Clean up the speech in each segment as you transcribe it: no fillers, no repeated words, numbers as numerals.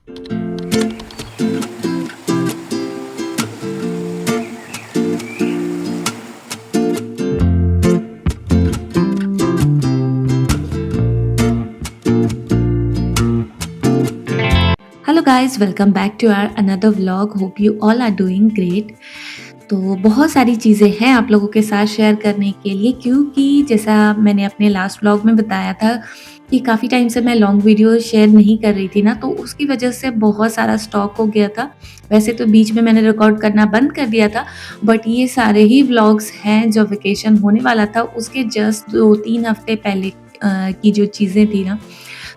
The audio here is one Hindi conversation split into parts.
Hello guys, welcome back to our another vlog. Hope you all are doing great. तो बहुत सारी चीज़ें हैं आप लोगों के साथ शेयर करने के लिए, क्योंकि जैसा मैंने अपने लास्ट व्लॉग में बताया था कि काफ़ी टाइम से मैं लॉन्ग वीडियो शेयर नहीं कर रही थी ना, तो उसकी वजह से बहुत सारा स्टॉक हो गया था। वैसे तो बीच में मैंने रिकॉर्ड करना बंद कर दिया था, बट ये सारे ही व्लॉग्स हैं जो वेकेशन होने वाला था उसके जस्ट 2-3 हफ्ते पहले की जो चीज़ें थी ना,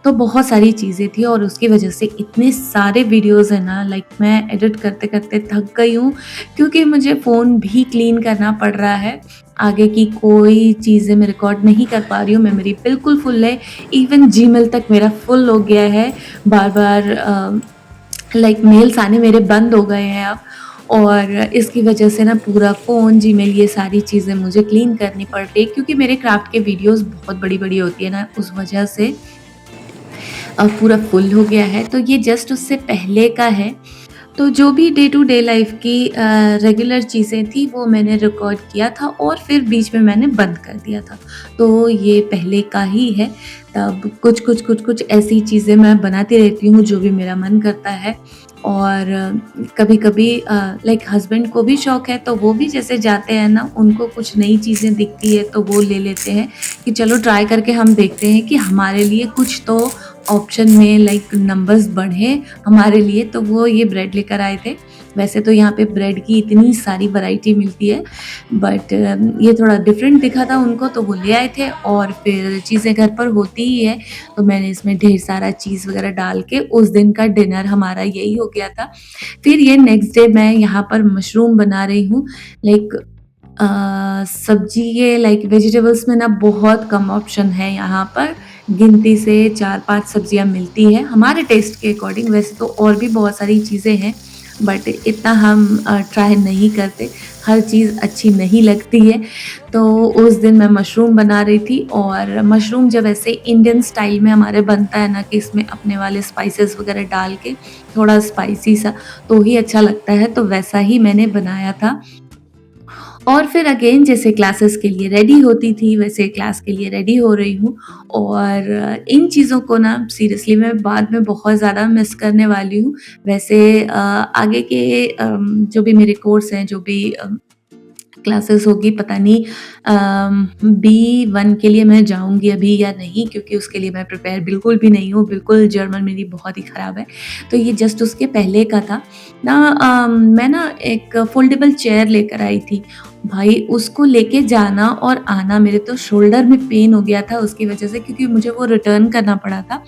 तो बहुत सारी चीज़ें थी और उसकी वजह से इतने सारे वीडियोज़ हैं ना, लाइक मैं एडिट करते-करते थक गई हूँ, क्योंकि मुझे फ़ोन भी क्लीन करना पड़ रहा है। आगे की कोई चीज़ें मैं रिकॉर्ड नहीं कर पा रही हूँ, मेमोरी बिल्कुल फुल है, इवन जीमेल तक मेरा फुल हो गया है। बार-बार लाइक मेल्स आने मेरे बंद हो गए हैं अब, और इसकी वजह से ना पूरा फ़ोन, जीमेल, ये सारी चीज़ें मुझे क्लीन करनी पड़ रही है, क्योंकि मेरे क्राफ्ट के वीडियोज़ बहुत बड़ी-बड़ी होती है ना, उस वजह से पूरा फुल हो गया है। तो ये जस्ट उससे पहले का है। तो जो भी डे टू डे लाइफ़ की रेगुलर चीज़ें थी वो मैंने रिकॉर्ड किया था और फिर बीच में मैंने बंद कर दिया था। तो ये पहले का ही है। तब कुछ ऐसी चीज़ें मैं बनाती रहती हूँ जो भी मेरा मन करता है। और कभी-कभी लाइक हस्बैंड को भी शौक है, तो वो भी जैसे जाते हैं ना, उनको कुछ नई चीज़ें दिखती है तो वो ले लेते हैं कि चलो ट्राई करके हम देखते हैं कि हमारे लिए कुछ तो ऑप्शन में लाइक नंबर्स बढ़े हमारे लिए। तो वो ये ब्रेड लेकर आए थे। वैसे तो यहाँ पे ब्रेड की इतनी सारी वैरायटी मिलती है, बट ये थोड़ा डिफरेंट दिखा था उनको, तो वो ले आए थे। और फिर चीज़ें घर पर होती ही है, तो मैंने इसमें ढेर सारा चीज़ वगैरह डाल के उस दिन का डिनर हमारा यही हो गया था। फिर ये नेक्स्ट डे मैं यहाँ पर मशरूम बना रही हूँ। लाइक सब्जी के लाइक वेजिटेबल्स में ना बहुत कम ऑप्शन है यहाँ पर, गिनती से 4-5 सब्जियाँ मिलती हैं हमारे टेस्ट के अकॉर्डिंग। वैसे तो और भी बहुत सारी चीज़ें हैं, बट इतना हम ट्राई नहीं करते, हर चीज़ अच्छी नहीं लगती है। तो उस दिन मैं मशरूम बना रही थी, और मशरूम जब ऐसे इंडियन स्टाइल में हमारे बनता है ना, कि इसमें अपने वाले स्पाइसेस वगैरह डाल के थोड़ा स्पाइसी सा, तो ही अच्छा लगता है, तो वैसा ही मैंने बनाया था। और फिर अगेन जैसे क्लासेस के लिए रेडी होती थी, वैसे क्लास के लिए रेडी हो रही हूँ। और इन चीज़ों को ना सीरियसली मैं बाद में बहुत ज़्यादा मिस करने वाली हूँ। वैसे आगे के जो भी मेरे कोर्स हैं, जो भी क्लासेस होगी, पता नहीं B1 के लिए मैं जाऊँगी अभी या नहीं, क्योंकि उसके लिए मैं प्रिपेयर बिल्कुल भी नहीं हूँ, बिल्कुल जर्मन मेरी बहुत ही ख़राब है। तो ये जस्ट उसके पहले का था ना। मैं ना एक फ़ोल्डेबल चेयर लेकर आई थी। भाई उसको लेके जाना और आना, मेरे तो शोल्डर में पेन हो गया था उसकी वज़ह से, क्योंकि मुझे वो रिटर्न करना पड़ा था।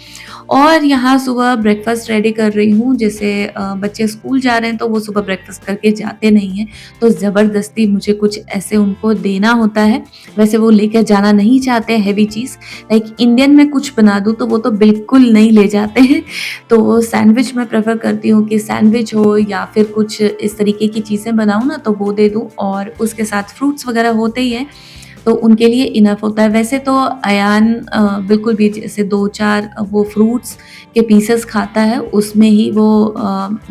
और यहाँ सुबह ब्रेकफ़ास्ट रेडी कर रही हूँ। जैसे बच्चे स्कूल जा रहे हैं तो वो सुबह ब्रेकफ़ास्ट करके जाते नहीं हैं, तो ज़बरदस्ती मुझे कुछ ऐसे उनको देना होता है। वैसे वो लेकर जाना नहीं चाहते हेवी चीज़, लाइक इंडियन में कुछ बना दूँ तो वो तो बिल्कुल नहीं ले जाते हैं। तो सैंडविच मैं प्रेफ़र करती हूँ कि सैंडविच हो या फिर कुछ इस तरीके की चीज़ें बनाऊँ ना, तो वो दे दूँ, और उसके साथ फ्रूट्स वग़ैरह होते ही हैं, तो उनके लिए इनफ होता है। वैसे तो अयान बिल्कुल भी जैसे 2-4 वो फ्रूट्स के पीसेस खाता है, उसमें ही वो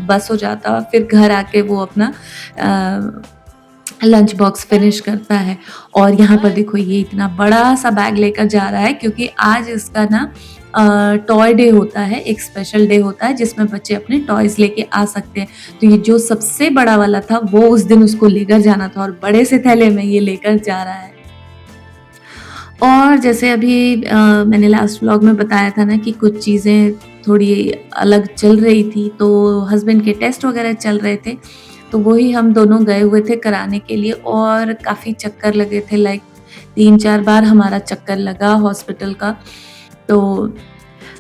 बस हो जाता है। फिर घर आके वो अपना लंच बॉक्स फिनिश करता है। और यहाँ पर देखो ये इतना बड़ा-सा बैग लेकर जा रहा है, क्योंकि आज इसका ना टॉय डे होता है, एक स्पेशल डे होता है जिसमें बच्चे अपने टॉयज़ लेके आ सकते हैं। तो ये जो सबसे बड़ा वाला था वो उस दिन उसको लेकर जाना था, और बड़े से थैले में ये लेकर जा रहा है। और जैसे अभी मैंने लास्ट व्लॉग में बताया था ना कि कुछ चीज़ें थोड़ी अलग चल रही थी, तो हस्बैंड के टेस्ट वगैरह चल रहे थे, तो वही हम दोनों गए हुए थे कराने के लिए, और काफ़ी चक्कर लगे थे, लाइक 3-4 बार हमारा चक्कर लगा हॉस्पिटल का। तो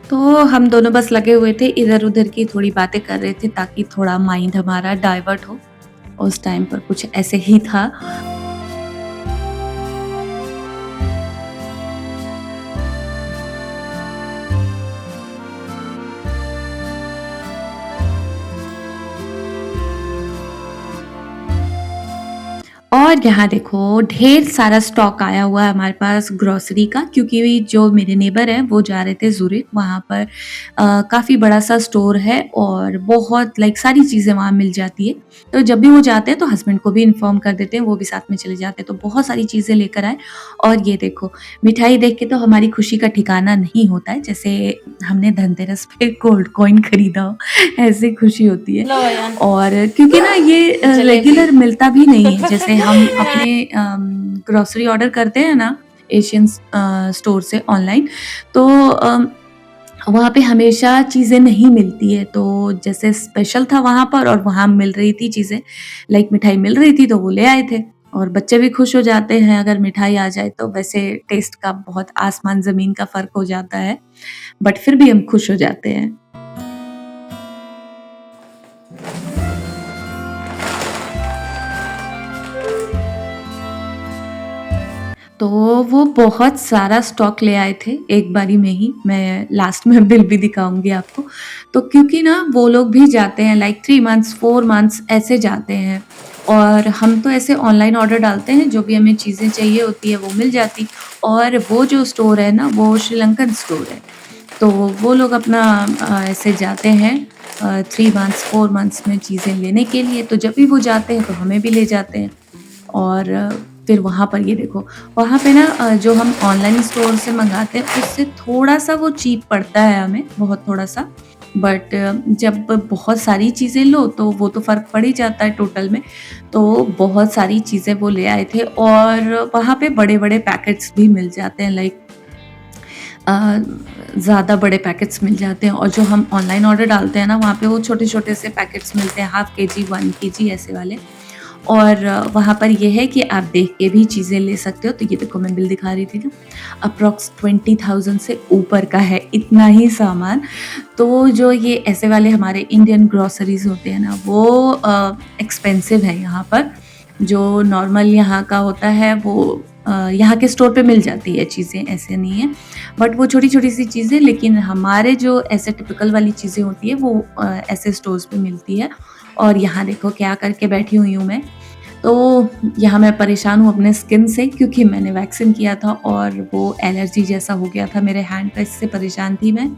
तो हम दोनों बस लगे हुए थे, इधर-उधर की थोड़ी बातें कर रहे थे ताकि थोड़ा माइंड हमारा डाइवर्ट हो। उस टाइम पर कुछ ऐसे ही था। और यहाँ देखो ढेर सारा स्टॉक आया हुआ है हमारे पास ग्रोसरी का, क्योंकि जो मेरे नेबर हैं वो जा रहे थे ज़ुरिच, वहाँ पर काफ़ी बड़ा-सा स्टोर है और बहुत लाइक सारी चीज़ें वहाँ मिल जाती है। तो जब भी वो जाते हैं तो हस्बैंड को भी इन्फॉर्म कर देते हैं, वो भी साथ में चले जाते हैं। तो बहुत सारी चीज़ें लेकर आए और ये देखो मिठाई देख के तो हमारी खुशी का ठिकाना नहीं होता है, जैसे हमने धनतेरस पे गोल्ड कॉइन खरीदा हो, ऐसी खुशी होती है। लो यार और क्योंकि ना ये जलेबी रेगुलर मिलता भी नहीं है, जैसे हम अपने ग्रोसरी ऑर्डर करते हैं ना एशियन स्टोर से ऑनलाइन, तो वहाँ पे हमेशा चीज़ें नहीं मिलती है, तो जैसे स्पेशल था वहाँ पर और वहाँ मिल रही थी चीज़ें, लाइक मिठाई मिल रही थी तो वो ले आए थे और बच्चे भी खुश हो जाते हैं अगर मिठाई आ जाए तो। वैसे टेस्ट का बहुत आसमान-ज़मीन का फ़र्क हो जाता है, बट फिर भी हम खुश हो जाते हैं। तो वो बहुत सारा स्टॉक ले आए थे एक बारी में ही, मैं लास्ट में बिल भी दिखाऊँगी आपको। तो क्योंकि ना वो लोग भी जाते हैं लाइक 3 मंथ्स, 4 मंथ्स ऐसे जाते हैं और हम तो ऐसे ऑनलाइन ऑर्डर डालते हैं, जो भी हमें चीज़ें चाहिए होती है वो मिल जाती। और वो जो स्टोर है ना वो श्रीलंकन स्टोर है, तो वो लोग अपना ऐसे जाते हैं 3 मंथ्स, 4 मंथ्स में चीज़ें लेने के लिए, तो जब भी वो जाते हैं तो हमें भी ले जाते हैं। और फिर वहाँ पर ये देखो, वहाँ पे ना जो हम ऑनलाइन स्टोर से मँगाते हैं उससे थोड़ा-सा वो चीप पड़ता है हमें, बहुत थोड़ा-सा। बट जब बहुत सारी चीज़ें लो तो वो तो फ़र्क पड़ ही जाता है टोटल में। तो बहुत सारी चीज़ें वो ले आए थे और वहाँ पे बड़े-बड़े पैकेट्स भी मिल जाते हैं, लाइक अ, ज़्यादा बड़े पैकेट्स मिल जाते हैं। और जो हम ऑनलाइन ऑर्डर डालते हैं ना वहाँ पे वो छोटे-छोटे से पैकेट्स मिलते हैं, हाफ केजी, 1 केजी ऐसे वाले। और वहाँ पर ये है कि आप देख के भी चीज़ें ले सकते हो। तो ये देखो मैं बिल दिखा रही थी ना, अप्रॉक्स 20,000 से ऊपर का है इतना ही सामान। तो जो ये ऐसे वाले हमारे इंडियन ग्रोसरीज़ होते हैं ना वो एक्सपेंसिव है यहाँ पर। जो नॉर्मल यहाँ का होता है वो यहाँ के स्टोर पे मिल जाती है चीज़ें, ऐसे नहीं है। बट वो छोटी-छोटी सी चीज़ें, लेकिन हमारे जो ऐसे टिपिकल वाली चीज़ें होती है वो ऐसे स्टोर्स पे मिलती है। और यहाँ देखो क्या करके बैठी हुई हूँ मैं। तो यहाँ मैं परेशान हूँ अपने स्किन से, क्योंकि मैंने वैक्सीन किया था और वो एलर्जी जैसा हो गया था मेरे हैंड पे, इससे परेशान थी मैं।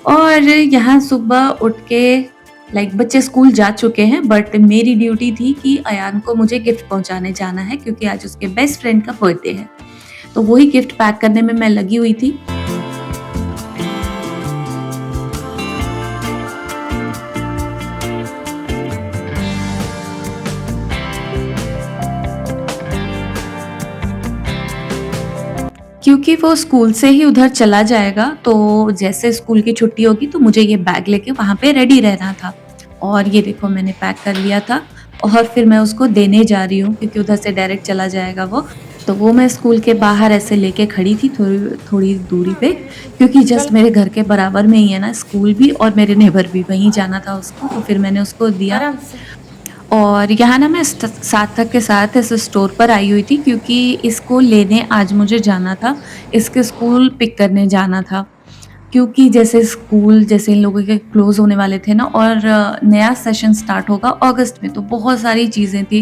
और यहाँ सुबह उठ के लाइक बच्चे स्कूल जा चुके हैं, बट मेरी ड्यूटी थी कि अयान को मुझे गिफ्ट पहुँचाने जाना है, क्योंकि आज उसके बेस्ट फ्रेंड का बर्थडे है। तो वही गिफ्ट पैक करने में मैं लगी हुई थी। क्योंकि वो स्कूल से ही उधर चला जाएगा, तो जैसे स्कूल की छुट्टी होगी तो मुझे ये बैग लेके वहाँ पे रेडी रहना था। और ये देखो मैंने पैक कर लिया था और फिर मैं उसको देने जा रही हूँ, क्योंकि उधर से डायरेक्ट चला जाएगा वो। तो वो मैं स्कूल के बाहर ऐसे लेके खड़ी थी थोड़ी थोड़ी दूरी पे, क्योंकि जस्ट मेरे घर के बराबर में ही है ना स्कूल भी, और मेरे नेबर भी, वहीं जाना था उसको, तो फिर मैंने उसको दिया। आराम से। और यहाँ ना मैं सार्थक के साथ इस स्टोर पर आई हुई थी, क्योंकि इसको लेने आज मुझे जाना था, इसके स्कूल पिक करने जाना था। क्योंकि जैसे स्कूल जैसे इन लोगों के क्लोज़ होने वाले थे ना, और नया सेशन स्टार्ट होगा अगस्त में, तो बहुत सारी चीज़ें थी।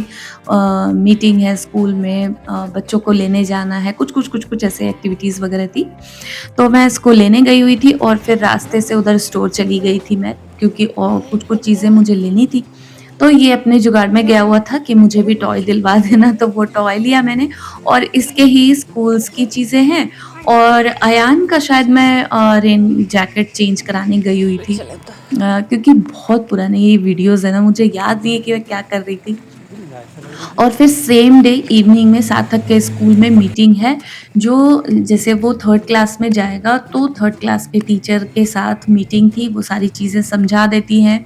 मीटिंग है स्कूल में, बच्चों को लेने जाना है, कुछ ऐसे एक्टिविटीज़ वगैरह थी। तो मैं इसको लेने गई हुई थी और फिर रास्ते से उधर स्टोर चली गई थी मैं, क्योंकि और कुछ-कुछ चीज़ें मुझे लेनी थी। तो ये अपने जुगाड़ में गया हुआ था कि मुझे भी टॉय दिलवा देना, तो वो टॉय लिया मैंने। और इसके ही स्कूल्स की चीज़ें हैं। और अयान का शायद मैं रेन जैकेट चेंज कराने गई हुई थी, चले तो क्योंकि बहुत पुरानी ये वीडियोज़ है ना, मुझे याद नहीं है कि मैं क्या कर रही थी। और फिर सेम डे इवनिंग में सार्थक के स्कूल में मीटिंग है, जो जैसे वो 3rd क्लास में जाएगा तो 3rd क्लास के टीचर के साथ मीटिंग थी, वो सारी चीज़ें समझा देती हैं।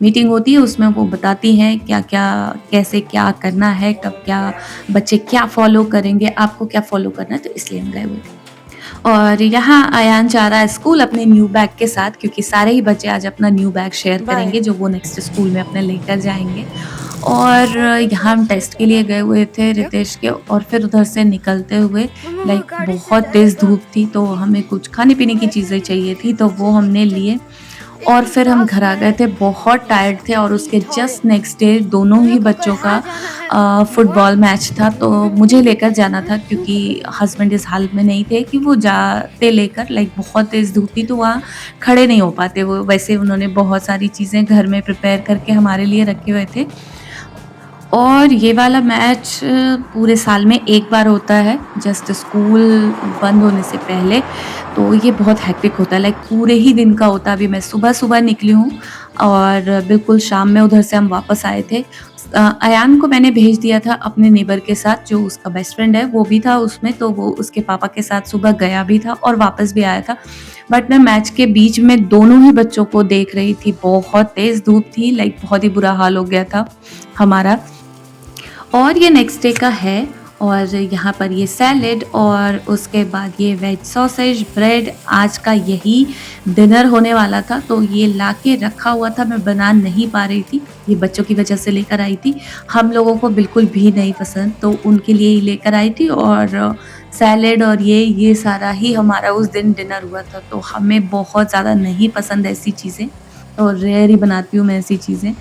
मीटिंग होती है उसमें वो बताती हैं क्या-क्या कैसे क्या करना है, कब क्या बच्चे क्या फ़ॉलो करेंगे, आपको क्या फ़ॉलो करना है, तो इसलिए हम गए हुए थे। और यहाँ अयान जा रहा है स्कूल अपने न्यू बैग के साथ, क्योंकि सारे ही बच्चे आज अपना न्यू बैग शेयर बाय। करेंगे जो वो नेक्स्ट स्कूल में अपने लेकर जाएँगे। और यहाँ हम टेस्ट के लिए गए हुए थे रितेश के, और फिर उधर से निकलते हुए मम्मा लाइक गाड़ी से बहुत तेज़ जाएगा। धूप थी, तो हमें कुछ खाने-पीने की चीज़ें चाहिए थी, तो वो हमने लिए। और फिर हम घर आ गए थे, बहुत टायर्ड थे और उसके जस्ट नेक्स्ट डे दोनों ही देखो बच्चों का जहाँ जाना है फुटबॉल बहुत मैच था, तो मुझे मतलब लेकर जाना था क्योंकि क्योंकि हस्बैंड इस हालत में नहीं थे कि वो जाते लेकर, लाइक बहुत तेज़ धूप थी तो वहाँ खड़े नहीं हो पाते वो। वैसे उन्होंने बहुत सारी चीज़ें घर में प्रिपेयर करके हमारे लिए रखे हुए थे। और ये वाला मैच पूरे साल में 1 बार होता है, जस्ट स्कूल बंद होने से पहले, तो ये बहुत हेक्टिक होता है, लाइक पूरे ही दिन का होता है। अभी मैं सुबह-सुबह निकली हूँ और बिल्कुल शाम में उधर से हम वापस आए थे। अयान को मैंने भेज दिया था अपने नेबर के साथ, जो उसका बेस्ट फ्रेंड है, वो भी था उसमें, तो वो उसके पापा के साथ सुबह गया भी था और वापस भी आया था। बट मैं मैच के बीच में दोनों ही बच्चों को देख रही थी, बहुत तेज़ धूप थी, लाइक बहुत ही बुरा हाल हो गया था हमारा। और ये नेक्स्ट डे का है और यहाँ पर ये सैलेड और उसके बाद ये वेज सॉसेज, ब्रेड, आज का यही डिनर होने वाला था। तो ये लाके रखा हुआ था, मैं बना नहीं पा रही थी, ये बच्चों की वजह से लेकर आई थी। हम लोगों को बिल्कुल भी नहीं पसंद, तो उनके लिए ही लेकर आई थी और सैलेड और ये सारा ही हमारा उस दिन डिनर हुआ था। तो हमें बहुत ज़्यादा नहीं पसंद ऐसी चीज़ें और रेयर ही बनाती हूँ मैं ऐसी चीज़ें।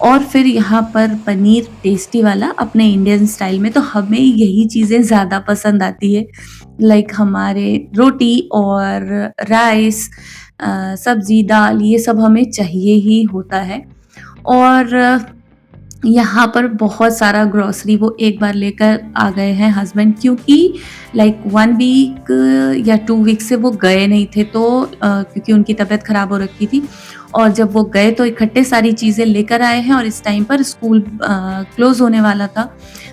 और फिर यहाँ पर पनीर टेस्टी वाला अपने इंडियन स्टाइल में, तो हमें यही चीज़ें ज़्यादा पसंद आती है। लाइक हमारे रोटी और राइस, सब्ज़ी, दाल, ये सब हमें चाहिए ही होता है। और यहाँ पर बहुत सारा ग्रोसरी वो एक बार लेकर आ गए हैं हस्बैंड, क्योंकि लाइक 1 वीक या 2 वीक से वो गए नहीं थे, तो क्योंकि उनकी तबीयत ख़राब हो रखी थी और जब वो गए तो इकट्ठे सारी चीज़ें लेकर आए हैं और इस टाइम पर स्कूल क्लोज़ होने वाला था।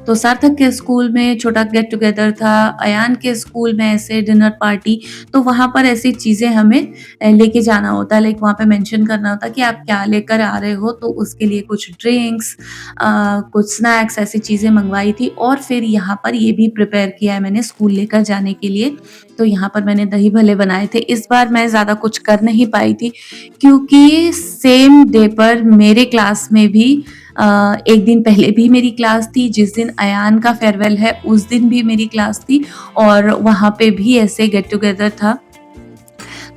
तो सार्थक के स्कूल में छोटा गेट टुगेदर था, अयान के स्कूल में ऐसे डिनर पार्टी, तो वहाँ पर ऐसी चीज़ें हमें लेके जाना होता है, लाइक वहाँ पे मेंशन करना होता है कि आप क्या लेकर आ रहे हो, तो उसके लिए कुछ ड्रिंक्स, कुछ स्नैक्स, ऐसी चीज़ें मँगवाई थी और फिर यहाँ पर ये भी प्रिपेयर किया है मैंने स्कूल लेकर जाने के लिए। तो यहाँ पर मैंने दही भल्ले बनाए थे। इस बार मैं ज़्यादा कुछ कर नहीं पाई थी क्योंकि सेम डे पर मेरे क्लास में भी 1 दिन पहले भी मेरी क्लास थी, जिस दिन अयान का फेयरवेल है उस दिन भी मेरी क्लास थी और वहाँ पे भी ऐसे गेट टुगेदर था।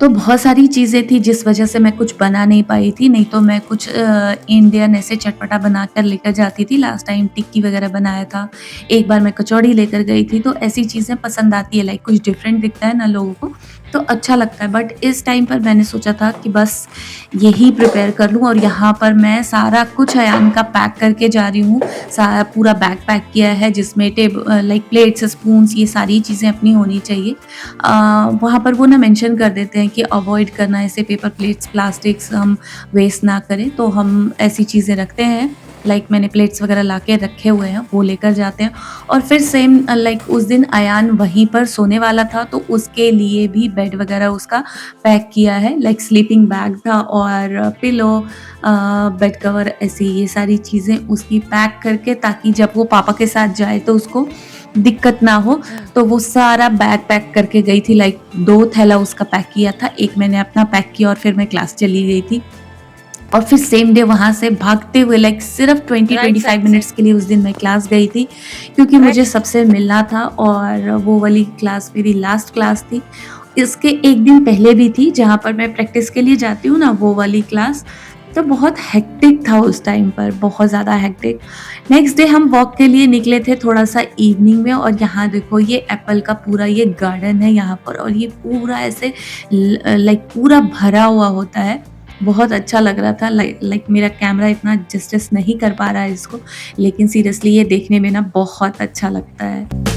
तो बहुत सारी चीज़ें थी जिस वजह से मैं कुछ बना नहीं पाई थी, नहीं तो मैं कुछ इंडियन ऐसे चटपटा बनाकर लेकर जाती थी। लास्ट टाइम टिक्की वगैरह बनाया था, एक बार मैं कचौड़ी लेकर गई थी, तो ऐसी चीज़ें पसंद आती है, लाइक कुछ डिफरेंट दिखता है ना लोगों को, तो अच्छा लगता है। बट इस टाइम पर मैंने सोचा था कि बस यही प्रिपेयर कर लूँ और यहाँ पर मैं सारा कुछ अयान का पैक करके जा रही हूँ। सारा पूरा बैग पैक किया है जिसमें लाइक प्लेट्स, स्पून्स, ये सारी चीज़ें अपनी होनी चाहिए। वहाँ पर वो ना मेंशन कर देते हैं कि अवॉइड करना ऐसे पेपर प्लेट्स, प्लास्टिक्स हम वेस्ट ना करें, तो हम ऐसी चीज़ें रखते हैं। लाइक मैंने प्लेट्स वगैरह लाके रखे हुए हैं, वो लेकर जाते हैं। और फिर सेम लाइक उस दिन अयान वहीं पर सोने वाला था, तो उसके लिए भी बेड वगैरह उसका पैक किया है, लाइक स्लीपिंग बैग था और पिलो, बेड कवर, ऐसी ये सारी चीज़ें उसकी पैक करके, ताकि जब वो पापा के साथ जाए तो उसको दिक्कत ना हो। तो वो सारा बैग पैक करके गई थी, लाइक 2 थैला उसका पैक किया था, एक मैंने अपना पैक किया और फिर मैं क्लास चली गई थी। और फिर सेम डे वहाँ से भागते हुए, लाइक सिर्फ राइट 20-25 साइड से मिनट्स के लिए उस दिन मैं क्लास गई थी, क्योंकि मुझे राइट सबसे मिलना था और वो वाली क्लास मेरी लास्ट क्लास थी। इसके 1 दिन पहले भी थी जहाँ पर मैं प्रैक्टिस के लिए जाती हूँ ना, वो वाली क्लास, तो बहुत हेक्टिक था उस टाइम पर, बहुत ज़्यादा हेक्टिक। नेक्स्ट डे हम वॉक के लिए निकले थे थोड़ा-सा इवनिंग में और यहाँ देखो ये एप्पल का पूरा ये गार्डन है यहाँ पर और ये पूरा ऐसे लाइक पूरा भरा हुआ होता है। बहुत अच्छा लग रहा था, लाइक मेरा कैमरा इतना जस्टिस नहीं कर पा रहा है इसको, लेकिन सीरियसली ये देखने में ना बहुत अच्छा लगता है।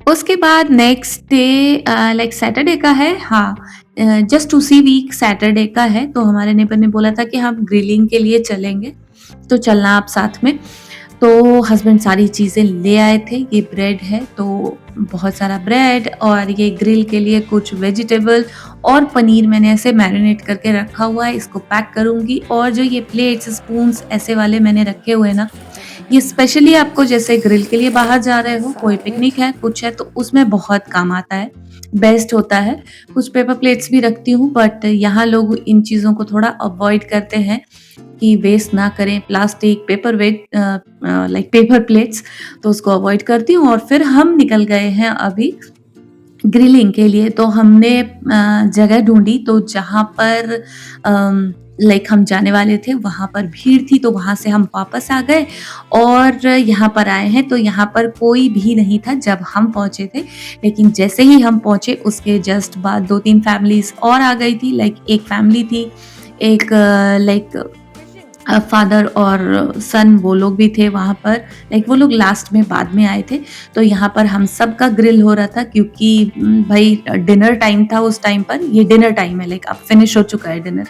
उसके बाद नेक्स्ट डे लाइक सैटरडे का है, हाँ, जस्ट उसी वीक सैटरडे का है, तो हमारे नेबर ने बोला था कि हम ग्रिलिंग के लिए चलेंगे, तो चलना आप साथ में। तो हस्बैंड सारी चीज़ें ले आए थे, ये ब्रेड है तो बहुत सारा ब्रेड और ये ग्रिल के लिए कुछ वेजिटेबल और पनीर मैंने ऐसे मैरिनेट करके रखा हुआ है, इसको पैक करूँगी। और जो ये प्लेट्स, स्पून्स ऐसे वाले मैंने रखे हुए हैं ना, ये स्पेशली आपको जैसे ग्रिल के लिए बाहर जा रहे हो, कोई पिकनिक है, कुछ है, तो उसमें बहुत काम आता है। बेस्ट होता है। कुछ पेपर प्लेट्स भी रखती हूँ, बट यहाँ लोग इन चीज़ों को थोड़ा अवॉइड करते हैं कि वेस्ट ना करें प्लास्टिक, लाइक पेपर प्लेट्स, तो उसको अवॉइड करती हूँ। और फिर हम निकल गए हैं अभी ग्रिलिंग के लिए। तो हमने जगह ढूँढी, तो जहाँ पर लाइक हम जाने वाले थे वहाँ पर भीड़ थी, तो वहाँ से हम वापस आ गए और यहाँ पर आए हैं। तो यहाँ पर कोई भी नहीं था जब हम पहुँचे थे, लेकिन जैसे ही हम पहुँचे उसके जस्ट बाद 2-3 फैमिलीज़ और आ गई थी। लाइक एक फैमिली थी, एक लाइक फादर और सन, वो लोग भी थे वहाँ पर। लाइक वो लोग लास्ट में बाद में आए थे। तो यहाँ पर हम सबका ग्रिल हो रहा था, क्योंकि भाई डिनर टाइम था उस टाइम पर। ये डिनर टाइम है, लाइक अब फिनिश हो चुका है डिनर।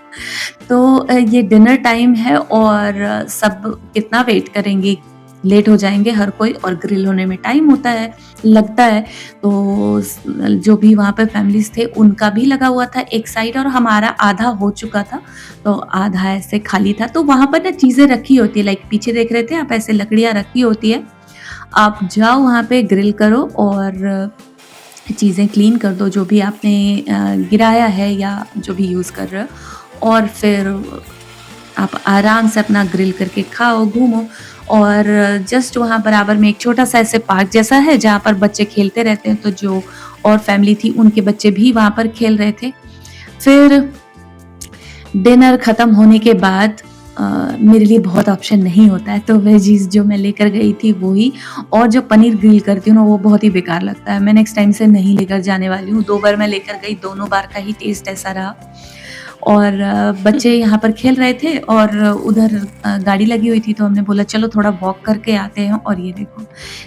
तो ये डिनर टाइम है और सब कितना वेट करेंगे, लेट हो जाएँगे हर कोई, और ग्रिल होने में टाइम होता है, लगता है। तो जो भी वहाँ पे फैमिलीज़ थे उनका भी लगा हुआ था एक साइड, और हमारा आधा हो चुका था, तो आधा ऐसे खाली था। तो वहाँ पर ना चीज़ें रखी होती है, लाइक पीछे देख रहे थे आप, ऐसे लकड़ियाँ रखी होती है। आप जाओ वहाँ पे, ग्रिल करो और चीज़ें क्लीन कर दो जो भी आपने गिराया है या जो भी यूज़ कर रहे हो, और फिर आप आराम से अपना ग्रिल करके खाओ, घूमो। और जस्ट वहाँ बराबर में एक छोटा-सा ऐसे पार्क जैसा है जहाँ पर बच्चे खेलते रहते हैं, तो जो और फैमिली थी उनके बच्चे भी वहाँ पर खेल रहे थे। फिर डिनर खत्म होने के बाद मेरे लिए बहुत ऑप्शन नहीं होता है, तो वेजीज़ जो मैं लेकर गई थी वो ही, और जो पनीर ग्रिल करती हूँ ना वो बहुत ही बेकार लगता है। मैं नेक्स्ट टाइम से नहीं लेकर जाने वाली हूँ। 2 बार मैं लेकर गई, दोनों बार का ही टेस्ट ऐसा रहा। और बच्चे यहाँ पर खेल रहे थे और उधर गाड़ी लगी हुई थी, तो हमने बोला चलो थोड़ा वॉक करके आते हैं। और ये देखो,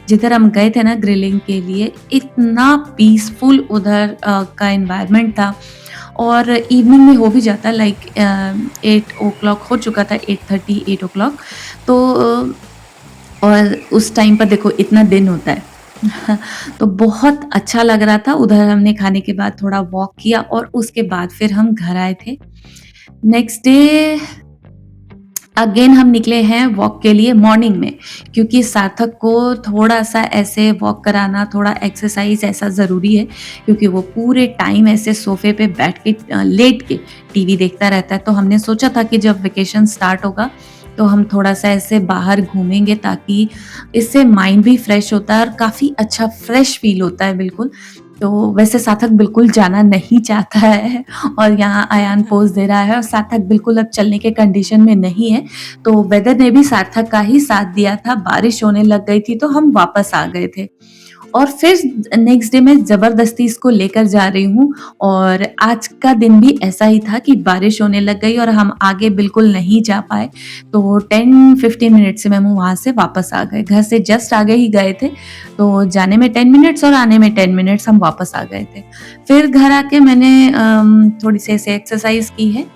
जिधर हम गए थे ना ग्रिलिंग के लिए, इतना पीसफुल उधर का एनवायरनमेंट था। और इवनिंग में हो भी जाता है, लाइक 8 ओ क्लॉक हो चुका था, 8:30 8 ओ क्लॉक। तो और उस टाइम पर देखो इतना दिन होता है। तो बहुत अच्छा लग रहा था। उधर हमने खाने के बाद थोड़ा वॉक किया और उसके बाद फिर हम घर आए थे। नेक्स्ट डे अगेन हम निकले हैं वॉक के लिए मॉर्निंग में, क्योंकि सार्थक को थोड़ा-सा ऐसे वॉक कराना, थोड़ा एक्सरसाइज़ ऐसा ज़रूरी है, क्योंकि वो पूरे टाइम ऐसे सोफ़े पे बैठ के लेट के टीवी देखता रहता है। तो हमने सोचा था कि जब वेकेशन स्टार्ट होगा, तो हम थोड़ा-सा ऐसे बाहर घूमेंगे, ताकि इससे माइंड भी फ्रेश होता है और काफ़ी अच्छा फ्रेश फ़ील होता है बिल्कुल। तो वैसे सार्थक बिल्कुल जाना नहीं चाहता है, और यहाँ अयान पोज़ दे रहा है, और सार्थक बिल्कुल अब चलने के कंडीशन में नहीं है। तो वेदर ने भी सार्थक का ही साथ दिया था, बारिश होने लग गई थी, तो हम वापस आ गए थे। और फिर नेक्स्ट डे मैं ज़बरदस्ती इसको लेकर जा रही हूँ, और आज का दिन भी ऐसा ही था कि बारिश होने लग गई और हम आगे बिल्कुल नहीं जा पाए। तो 10-15 मिनट्स में हम वहाँ से वापस आ गए। घर से जस्ट आगे ही गए थे, तो जाने में 10 मिनट्स और आने में 10 मिनट्स, हम वापस आ गए थे। फिर घर आके मैंने थोड़ी-सी ऐसे एक्सरसाइज़ की है,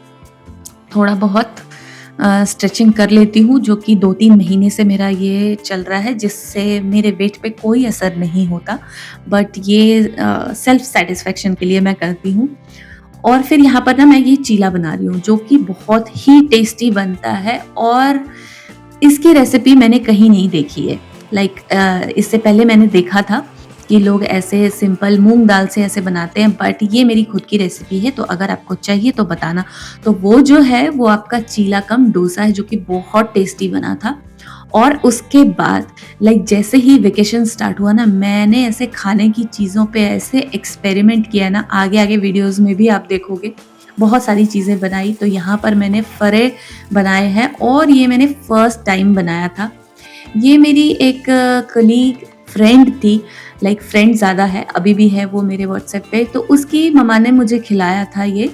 थोड़ा बहुत स्ट्रेचिंग कर लेती हूँ, जो कि 2-3 महीने से मेरा ये चल रहा है, जिससे मेरे वेट पे कोई असर नहीं होता, बट ये सेल्फ सैटिस्फैक्शन के लिए मैं करती हूँ। और फिर यहाँ पर ना मैं ये चीला बना रही हूँ, जो कि बहुत ही टेस्टी बनता है, और इसकी रेसिपी मैंने कहीं नहीं देखी है। लाइक इससे पहले मैंने देखा था कि लोग ऐसे सिंपल मूँग दाल से ऐसे बनाते हैं, बट ये मेरी खुद की रेसिपी है, तो अगर आपको चाहिए तो बताना। तो वो जो है वो आपका चीला कम डोसा है, जो कि बहुत टेस्टी बना था। और उसके बाद लाइक जैसे ही वेकेशन स्टार्ट हुआ ना, मैंने ऐसे खाने की चीज़ों पे ऐसे एक्सपेरिमेंट किया ना, आगे-आगे वीडियोज़ में भी आप देखोगे, बहुत सारी चीज़ें बनाई। तो यहाँ पर मैंने फरे बनाए हैं, और ये मैंने फर्स्ट टाइम बनाया था। ये मेरी एक कलीग फ्रेंड थी, लाइक फ्रेंड ज़्यादा है, अभी भी है वो मेरे व्हाट्सएप पे, तो उसकी मम्मा ने मुझे खिलाया था ये।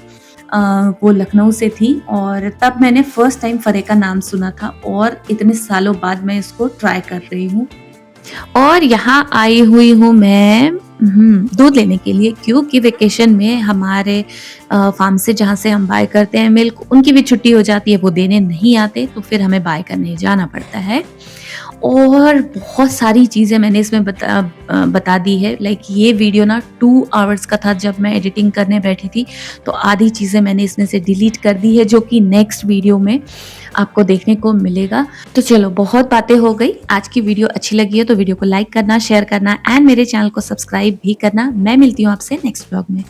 वो लखनऊ से थी, और तब मैंने फर्स्ट टाइम फरे का नाम सुना था, और इतने सालों बाद मैं इसको ट्राई कर रही हूँ। और यहाँ आई हुई हूँ मैं दूध लेने के लिए, क्योंकि वेकेशन में हमारे फार्म से जहाँ से हम बाय करते हैं मिल्क, उनकी भी छुट्टी हो जाती है, वो देने नहीं आते, तो फिर हमें बाय करने जाना पड़ता है। और बहुत सारी चीज़ें मैंने इसमें बता दी है। लाइक ये वीडियो ना 2 आवर्स का था जब मैं एडिटिंग करने बैठी थी, तो आधी चीज़ें मैंने इसमें से डिलीट कर दी है जो कि नेक्स्ट वीडियो में आपको देखने को मिलेगा। तो चलो बहुत बातें हो गई, आज की वीडियो अच्छी लगी है तो वीडियो को लाइक करना, शेयर करना एंड मेरे चैनल को सब्सक्राइब भी करना। मैं मिलती हूँ आपसे नेक्स्ट व्लॉग में।